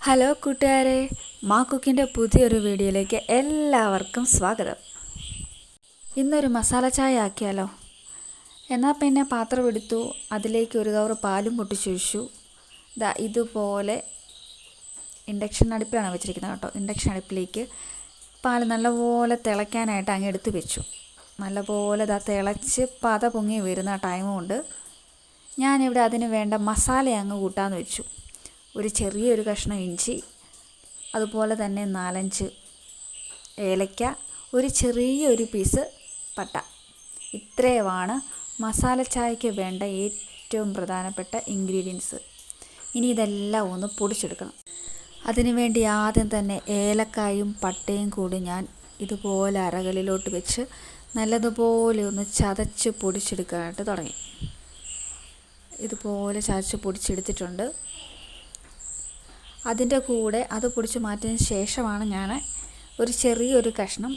Hello കൂട്ടുകാരെ, മാ കുക്കിൻ്റെ പുതിയൊരു വീഡിയോയിലേക്ക് എല്ലാവർക്കും സ്വാഗതം. ഇന്നൊരു മസാല ചായ ആക്കിയാലോ? എന്നാൽ പിന്നെ പാത്രം എടുത്തു, അതിലേക്ക് ഒരു കവർ പാലും പൊട്ടിച്ചൊഴിച്ചു. ഇതുപോലെ ഇൻഡക്ഷൻ അടുപ്പിലാണ് വെച്ചിരിക്കുന്നത് കേട്ടോ. ഇൻഡക്ഷൻ അടുപ്പിലേക്ക് പാൽ നല്ലപോലെ തിളയ്ക്കാനായിട്ട് അങ്ങ് എടുത്ത് വെച്ചു. നല്ലപോലെ തിളച്ച് പത പൊങ്ങി വരുന്ന ടൈം കൊണ്ട് ഞാനിവിടെ അതിന് വേണ്ട മസാല അങ്ങ് കൂട്ടാമെന്ന് വെച്ചു. ഒരു ചെറിയൊരു കഷ്ണം ഇഞ്ചി, അതുപോലെ തന്നെ 4-5 ഏലക്ക, ഒരു ചെറിയൊരു പീസ് പട്ട. ഇത്രയുമാണ് മസാല ചായയ്ക്ക് വേണ്ട ഏറ്റവും പ്രധാനപ്പെട്ട ഇൻഗ്രീഡിയൻസ്. ഇനി ഇതെല്ലാം ഒന്ന് പൊടിച്ചെടുക്കണം. അതിനുവേണ്ടി ആദ്യം തന്നെ ഏലക്കായും പട്ടയും കൂടി ഞാൻ ഇതുപോലെ അരകല്ലിലോട്ട് വെച്ച് നല്ലതുപോലെ ഒന്ന് ചതച്ച് പൊടിച്ചെടുക്കാനായിട്ട് തുടങ്ങി. ഇതുപോലെ ചതച്ച് പൊടിച്ചെടുത്തിട്ടുണ്ട്. അതിൻ്റെ കൂടെ അത് പൊടിച്ച് മാറ്റിയതിന് ശേഷമാണ് ഞാൻ ഒരു ചെറിയൊരു കഷ്ണം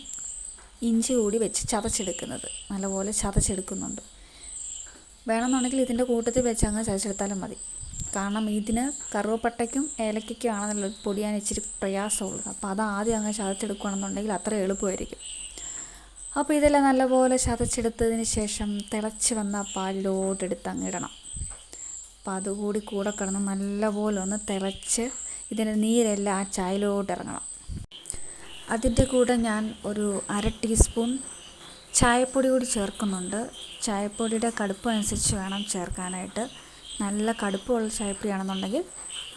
ഇഞ്ചി കൂടി വെച്ച് ചതച്ചെടുക്കുന്നത്. നല്ലപോലെ ചതച്ചെടുക്കുന്നുണ്ട്. വേണമെന്നുണ്ടെങ്കിൽ ഇതിൻ്റെ കൂട്ടത്തിൽ വെച്ച് അങ്ങ് ചതച്ചെടുത്താലും മതി. കാരണം ഇതിന് കറുവപ്പട്ടയ്ക്കും ഏലക്കയ്ക്കും ആണെന്നുള്ള പൊടിയാൻ ഇച്ചിരി പ്രയാസമുള്ളത്. അപ്പോൾ അത് ആദ്യം അങ്ങ് ചതച്ചെടുക്കുകയാണെന്നുണ്ടെങ്കിൽ അത്ര എളുപ്പമായിരിക്കും. അപ്പോൾ ഇതെല്ലാം നല്ലപോലെ ചതച്ചെടുത്തതിന് ശേഷം തിളച്ച് വന്ന പാലിലോട്ടെടുത്ത് അങ്ങിടണം. അപ്പോൾ അതുകൂടി കൂടെ കിടന്ന് നല്ലപോലെ ഒന്ന് തിളച്ച് ഇതിൻ്റെ നീരെല്ലാം ആ ചായയിലോട്ട് ഇറങ്ങണം. അതിൻ്റെ കൂടെ ഞാൻ ഒരു 1/2 ടീസ്പൂൺ ചായപ്പൊടി കൂടി ചേർക്കുന്നുണ്ട്. ചായപ്പൊടിയുടെ കടുപ്പം അനുസരിച്ച് വേണം ചേർക്കാനായിട്ട്. നല്ല കടുപ്പമുള്ള ചായപ്പൊടിയാണെന്നുണ്ടെങ്കിൽ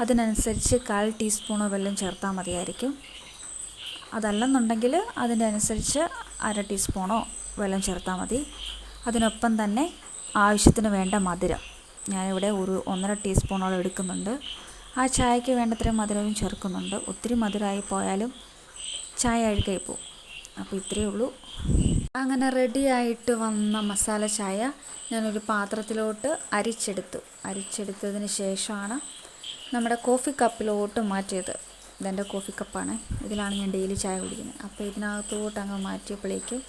അതിനനുസരിച്ച് 1/4 ടീസ്പൂണോ വല്ലതും ചേർത്താൽ മതിയായിരിക്കും. അതല്ലെന്നുണ്ടെങ്കിൽ അതിൻ്റെ അനുസരിച്ച് 1/2 ടീസ്പൂണോ വല്ലതും ചേർത്താൽ മതി. അതിനൊപ്പം തന്നെ ആവശ്യത്തിന് വേണ്ട മധുരം ഞാനിവിടെ ഒരു 1.5 ടീസ്പൂണോളം എടുക്കുന്നുണ്ട്. ആ ചായയ്ക്ക് വേണ്ടത്രയും മധുരവും ചേർക്കുന്നുണ്ട്. ഒത്തിരി മധുരമായി പോയാലും ചായ അഴുക്കായി പോകും. അപ്പോൾ ഇത്രയേ ഉള്ളൂ. അങ്ങനെ റെഡിയായിട്ട് വന്ന മസാല ചായ ഞാനൊരു പാത്രത്തിലോട്ട് അരിച്ചെടുത്തതിന് ശേഷമാണ് നമ്മുടെ കോഫി കപ്പിലോട്ട് മാറ്റിയത്. ഇതെൻ്റെ കോഫി കപ്പാണ്. ഇതിലാണ് ഞാൻ ഡെയിലി ചായ കുടിക്കുന്നത്. അപ്പോൾ ഇതിനകത്തോട്ട് അങ്ങ് മാറ്റിയപ്പോഴേക്കും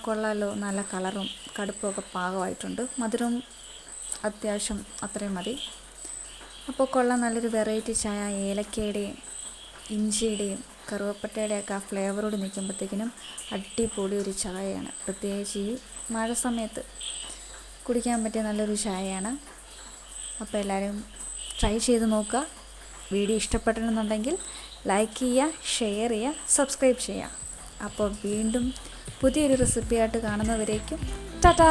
കൊള്ളാമല്ലോ, നല്ല കളറും കടുപ്പമൊക്കെ പാകമായിട്ടുണ്ട്. മധുരവും അത്യാവശ്യം അത്രയും മതി. അപ്പോൾ കൊള്ളാം, നല്ലൊരു വെറൈറ്റി ചായ. ഏലക്കയുടെയും ഇഞ്ചിയുടെയും കറുവപ്പട്ടയുടെയൊക്കെ ആ ഫ്ലേവറോട് നിൽക്കുമ്പോഴത്തേക്കിനും അടിപൊളി ഒരു ചായയാണ്. പ്രത്യേകിച്ച് ഈ മഴ സമയത്ത് കുടിക്കാൻ പറ്റിയ നല്ലൊരു ചായയാണ്. അപ്പോൾ എല്ലാവരും ട്രൈ ചെയ്ത് നോക്കുക. വീഡിയോ ഇഷ്ടപ്പെട്ടിട്ടുണ്ടെങ്കിൽ ലൈക്ക് ചെയ്യുക, ഷെയർ ചെയ്യുക, സബ്സ്ക്രൈബ് ചെയ്യുക. അപ്പോൾ വീണ്ടും പുതിയൊരു റെസിപ്പിയായിട്ട് കാണുന്നവരേക്കും ടാറ്റാ.